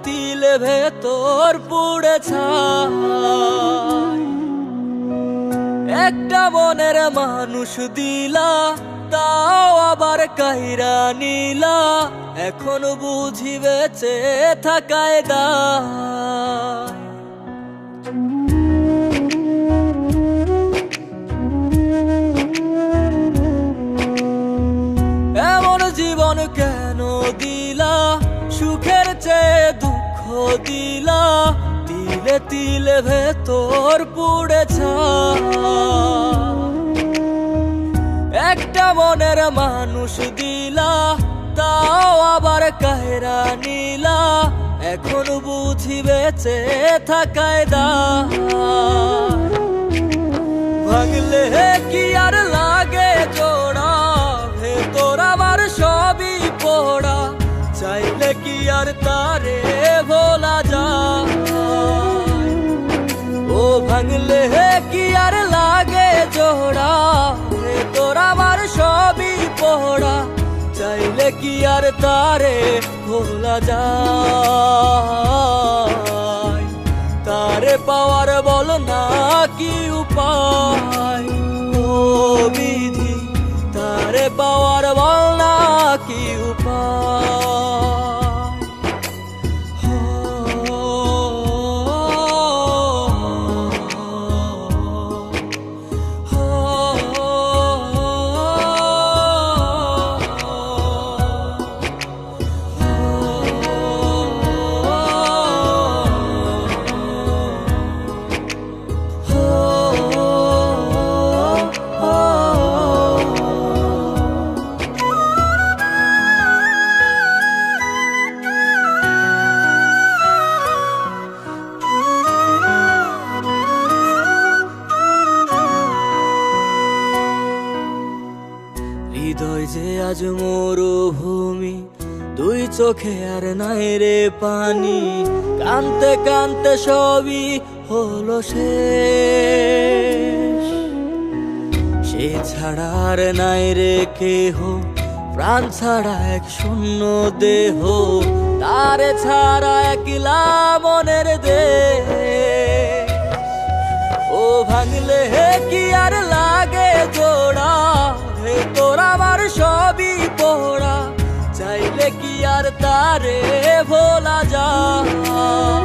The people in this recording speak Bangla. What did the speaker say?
তিলে ভেতর পুড়ে ছাই। একটা মনের মানুষ দিলা, তাও আবার কাইরা নিলা, এখন বুঝি বেঁচে থাকায় দায়। এমন জীবন কেন দিলা, সুখের চেয়ে দুঃখ দিলা, তিলে তিলে ভেতর পুড়ে ছাই। একটা মনের মানুষ দিলা, তাও আবার কাহেরা নিলা, এখন বুঝি বেঁচে থাকায় দায়। ভাঙলে কি আর লাগে জোড়া, ভেতর আমার সবই পোড়া, চাইলে কি আর তারে ভোলা যায়। ও ভাঙলে কি আর লাগে জোড়া, ভেতর আমার সবই পোড়া, চাইলে কি আর তারে ভোলা যায়। তারে পাওয়ার বল না কি উপায়, ও বিধি তারে পাওয়ার বল না কি উপায়। হৃদয় যে আজ মরুভূমি, দুই চোখে আর নাই রে পানি, কানতে কানতে সবই হলো শেষ। সে ছাড়া আর নাই রে কেহ, প্রাণ ছাড়া এক শূন্য দেহ, তারে ছাড়া একলা মনের দেহ। ও ভাঙলে কি আর লাগে জোড়া, ভেতর আমার সবই পোড়া, চাইলে কি আর তারে ভোলা যায়।